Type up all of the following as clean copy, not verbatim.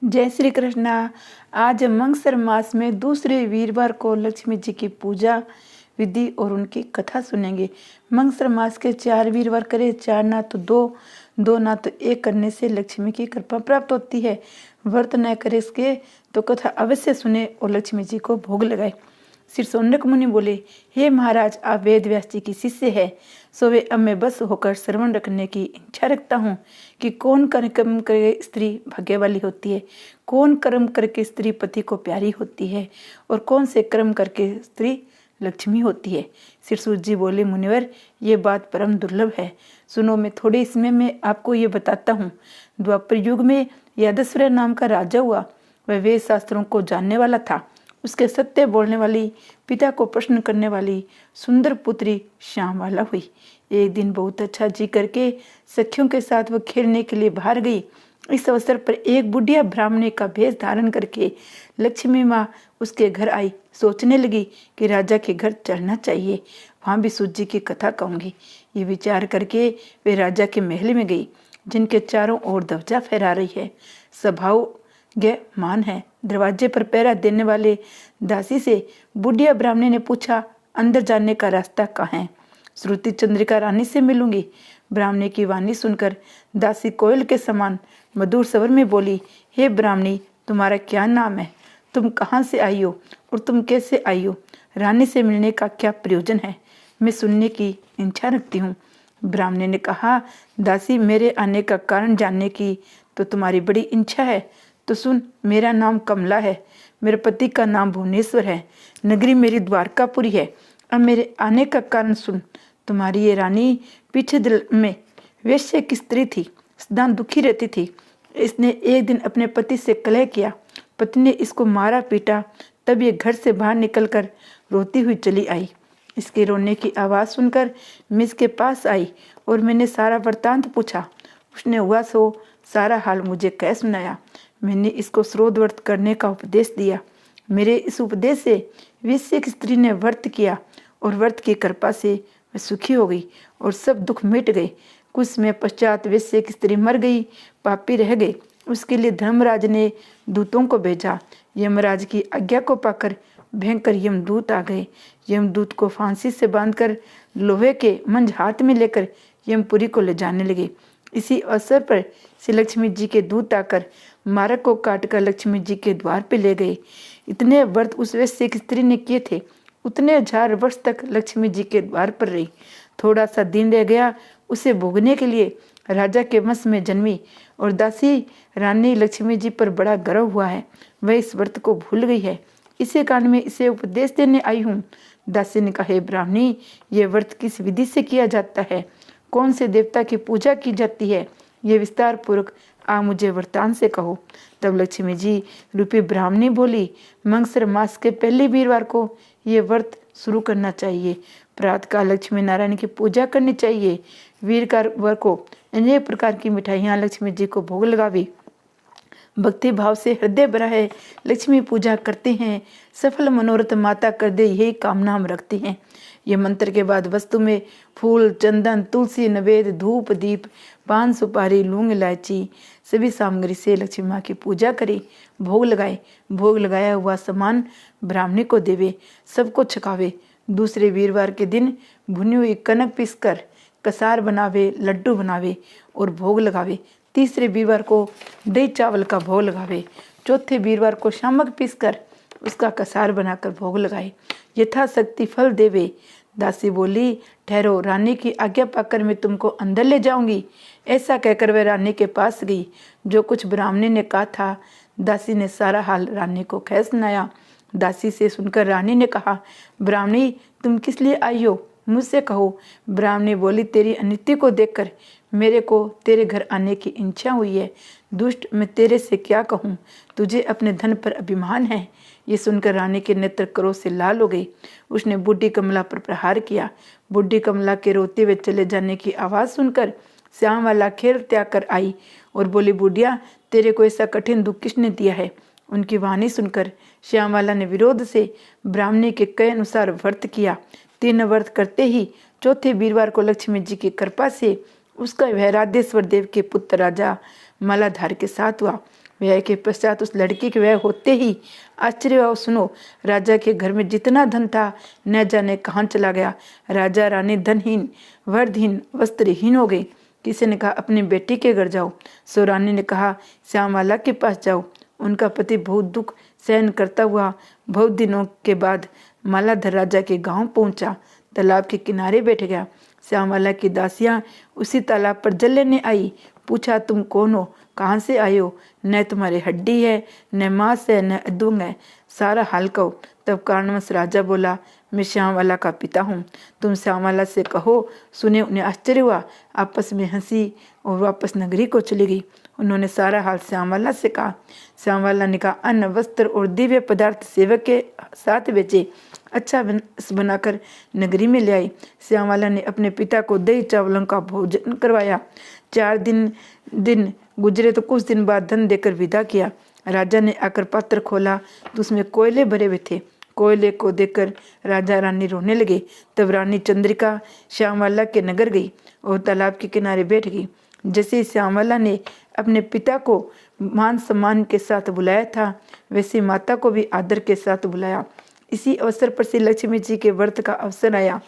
जय श्री कृष्णा। आज मंगसर मास में दूसरे वीरवार को लक्ष्मी जी की पूजा विधि और उनकी कथा सुनेंगे। मंगसर मास के 4 वीरवार करे, 4 ना तो 2, 2 ना तो 1 करने से लक्ष्मी की कृपा प्राप्त होती है। व्रत न करे इसके तो कथा अवश्य सुने और लक्ष्मी जी को भोग लगाए। श्री शौनक मुनि बोले, हे महाराज, आप वेद व्यास जी की शिष्य है, सो वे अब मैं बस होकर श्रवण रखने की इच्छा रखता हूँ कि कौन कर्म करके स्त्री भाग्य वाली होती है, कौन कर्म करके स्त्री पति को प्यारी होती है और कौन से कर्म करके स्त्री लक्ष्मी होती है। श्री सूत जी बोले, मुनिवर, ये बात परम दुर्लभ है, सुनो, मैं थोड़े इसमें मैं आपको ये बताता हूँ। द्वापर युग में यादस्वर नाम का राजा हुआ। वह वेद शास्त्रों को जानने वाला था। उसके सत्य बोलने वाली, पिता को प्रश्न करने वाली सुंदर पुत्री श्यामवाला हुई। एक दिन बहुत अच्छा जी करके सखियों के साथ वह खेलने के लिए बाहर गई। इस अवसर पर एक बुढ़िया ब्राह्मणी का भेष धारण करके लक्ष्मी माँ उसके घर आई। सोचने लगी कि राजा के घर चलना चाहिए, वहाँ भी सूत जी की कथा कहूँगी। ये विचार करके वे राजा के महल में गई, जिनके चारों ओर ध्वजा फहरा रही है। स्वभाव मान है। दरवाजे पर पहरा देने वाले दासी से बुढ़िया ब्राह्मणी ने पूछा, अंदर जाने का रास्ता कहाँ है? श्रुति चंद्रिका रानी से मिलूंगी। ब्राह्मणी की वाणी सुनकर दासी कोयल के समान मधुर स्वर में बोली, हे ब्राह्मणी, तुम्हारा क्या नाम है? तुम कहाँ से आई हो और तुम कैसे आई हो? रानी से मिलने का क्या प्रयोजन है? मैं सुनने की इच्छा रखती हूँ। ब्राह्मणी ने कहा, दासी, मेरे आने का कारण जानने की तो तुम्हारी बड़ी इच्छा है, तो सुन, मेरा नाम कमला है, मेरे पति का नाम भुवनेश्वर है, नगरी मेरी द्वारकापुरी है। अब मेरे आने का कारण सुन। तुम्हारी ये रानी पीछे दिल में वेश्या की स्त्री थी, सदा दुखी रहती थी। इसने एक दिन अपने पति से कलह किया, पति ने इसको मारा पीटा, तब ये घर से बाहर निकलकर रोती हुई चली आई। इसके रोने की आवाज़ सुनकर मैं इसके पास आई और मैंने सारा वृत्तांत पूछा। उसने हुआ सो सारा हाल मुझे कह सुनाया। मैंने इसको स्रोत व्रत करने का उपदेश दिया। मेरे इस उपदेश से वेश्या की स्त्री ने व्रत किया और व्रत की कृपा से वह सुखी हो गई और सब दुख मिट गए। कुछ समय पश्चात वेश्या की स्त्री मर गई, पापी रह गई। उसके लिए धर्मराज ने दूतों को भेजा। यमराज की आज्ञा को पाकर भयंकर यमदूत आ गए। यमदूत को फांसी से बांधकर लोहे के मंज हाथ में लेकर यमपुरी को ले जाने लगे। इसी अवसर पर श्री लक्ष्मी जी के दूत आकर मारक को काटकर लक्ष्मी जी के द्वार पे ले गए। इतने व्रत उस वेश्या की स्त्री ने किए थे, उतने 1000 वर्ष तक लक्ष्मी जी के द्वार पर रही। थोड़ा सा दिन रह गया, उसे भोगने के लिए राजा के वंश में जन्मी और दासी रानी लक्ष्मी जी पर बड़ा गर्व हुआ है। वह इस व्रत को भूल गई है, इसी कारण मैं इसे उपदेश देने आई हूँ। दासी ने कहा, हे ब्राह्मणी, ये व्रत किस विधि से किया जाता है? कौन से देवता की पूजा की जाती है? ये विस्तार पूर्वक आ मुझे वृत्तांत से कहो। तब लक्ष्मी जी रूपी ब्राह्मणी बोली, मंगसर मास के पहले वीरवार को ये व्रत शुरू करना चाहिए। प्रातःकाल लक्ष्मी नारायण की पूजा करनी चाहिए। वीरवार को अनेक प्रकार की मिठाइयाँ लक्ष्मी जी को भोग लगावी। भक्ति भाव से हृदय भरा है, लक्ष्मी पूजा करते हैं, सफल मनोरथ माता कर दे, यही कामना हम रखते हैं। ये मंत्र के बाद वस्तु में फूल, चंदन, तुलसी, नवेद, धूप, दीप, पान, सुपारी, लौंग, इलायची सभी सामग्री से लक्ष्मी माँ की पूजा करें, भोग लगाए। भोग लगाया हुआ सामान ब्राह्मणी को देवे, सबको छकावे। दूसरे वीरवार के दिन भुनी हुई कनक पीसकर कसार बनावे, लड्डू बनावे और भोग लगावे। तीसरे वीरवार को दही चावल का भोग लगावे। चौथे वीरवार को शामक पीसकर उसका कसार बनाकर भोग लगाए, यथाशक्ति फल देवे। दासी बोली, ठहरो, रानी की आज्ञा पाकर मैं तुमको अंदर ले जाऊंगी। ऐसा कहकर वह रानी के पास गई। जो कुछ ब्राह्मणी ने कहा था, दासी ने सारा हाल रानी को कह सुनाया। दासी से सुनकर रानी ने कहा, ब्राह्मणी, तुम किस लिए आई हो? मुझसे कहो। ब्राह्मणी बोली, तेरी अनिति को देखकर मेरे को तेरे घर आने की इच्छा हुई है। दुष्ट, मैं तेरे से क्या कहूँ? तुझे अपने धन पर अभिमान है। ये सुनकर रानी के नेत्र क्रोध से लाल हो गई। उसने बूढ़ी कमला पर प्रहार किया। बूढ़ी कमला के रोते हुए चले जाने की आवाज़ सुनकर श्यामवाला खेल त्याग कर आई और बोली, बुढ़िया, तेरे को ऐसा कठिन दुख किसने दिया है? उनकी वाणी सुनकर श्यामवाला ने विरोध से ब्राह्मणी के कहे अनुसार व्रत किया। 3 व्रत करते ही चौथे वीरवार को लक्ष्मी जी की कृपा से उसका वह राधेश्वर देव के पुत्र राजा मालाधार के साथ हुआ। ब्याह के पश्चात उस लड़की के ब्याह होते ही आश्चर्य हुआ। सुनो, राजा के घर में जितना धन था न जाने कहाँ चला गया। राजा रानी धनहीन, वरदहीन, वस्त्रहीन हो गई। किसी ने कहा अपनी बेटी के घर जाओ। सो रानी ने कहा श्यामवाला के पास जाओ। उनका पति बहुत दुख सहन करता हुआ बहुत दिनों के बाद मालाधर राजा के गांव पहुंचा। तालाब के किनारे बैठ गया। श्यामवाला की दासियां उसी तालाब पर जल लेने आई। पूछा तुम कौन हो, कहाँ से आए हो? न तुम्हारी हड्डी है, न मांस है, न अदुंग है, सारा हाल कहो। तब कारणवश राजा बोला मैं श्यामवाला का पिता हूँ, तुम श्यामवाला से कहो। सुने उन्हें आश्चर्य हुआ, आपस में हंसी और वापस नगरी को चली गई। उन्होंने सारा हाल श्यामवाला से कहा। श्यामवाला ने कहा अन्न, वस्त्र और दिव्य पदार्थ सेवक के साथ बेचे, अच्छा बनाकर नगरी में ले आई। श्यामवाला ने अपने पिता को दही चावलों का भोजन करवाया। 4 दिन गुजरे तो कुछ दिन बाद धन देकर विदा किया। राजा ने आकर पात्र खोला तो उसमें कोयले भरे हुए थे। कोयले को देखकर राजा रानी रोने लगे। तब रानी चंद्रिका श्यामवाला के नगर गई और तालाब के किनारे बैठ गई। जैसे श्यामवाला ने अपने पिता को मान सम्मान के साथ बुलाया था, वैसे माता को भी आदर के साथ बुलाया। इसी अवसर पर श्री लक्ष्मी जी के व्रत का अवसर आया।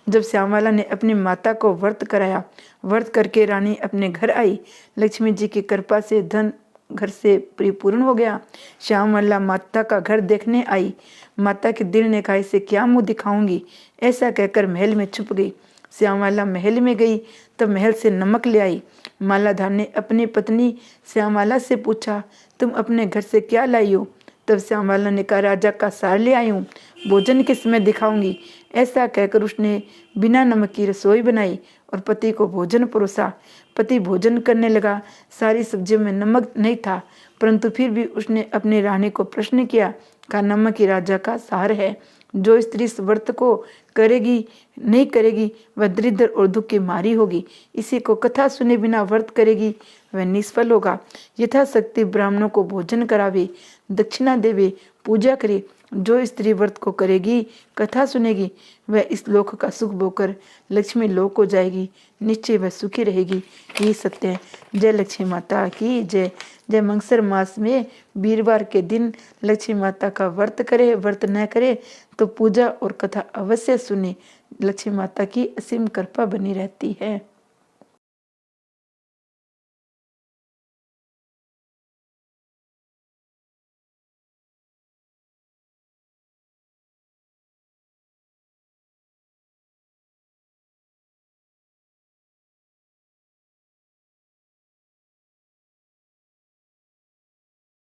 जब श्यामवाला ने अपनी माता को व्रत कराया, व्रत करके रानी अपने घर आई। लक्ष्मी जी की कृपा से धन घर से परिपूर्ण हो गया। श्यामवाला माता का घर देखने आई। माता के दिल ने कहा इसे क्या मुंह दिखाऊंगी, ऐसा कहकर महल में छुप गई। श्यामवाला महल में गई तब महल से नमक ले आई। मालाधार ने अपनी पत्नी श्यामवाला से पूछा तुम अपने घर से क्या लाई हो? तब श्यामवाला ने कहा राजा का सार ले आई हूँ, भोजन किस समय दिखाऊंगी। ऐसा कहकर उसने बिना नमक की रसोई बनाई और पति को भोजन परोसा। पति भोजन करने लगा। सारी सब्जियों में नमक नहीं था, परंतु फिर भी उसने अपनी रानी को प्रश्न किया। कहा नमक ही राजा का सार है। जो स्त्री इस व्रत को करेगी नहीं करेगी वह दरिद्र और दुख की मारी होगी। इसी को कथा सुने बिना व्रत करेगी वह निष्फल होगा। यथाशक्ति ब्राह्मणों को भोजन करावे, दक्षिणा देवे, पूजा करे। जो स्त्री व्रत को करेगी, कथा सुनेगी, वह इस लोक का सुख बोकर लक्ष्मी लोक को जाएगी। निश्चय वह सुखी रहेगी। ये सत्य है। जय लक्ष्मी माता की जय। जय मंगसर मास में वीरवार के दिन लक्ष्मी माता का व्रत करे, व्रत न करे तो पूजा और कथा अवश्य सुने। लक्ष्मी माता की असीम कृपा बनी रहती है।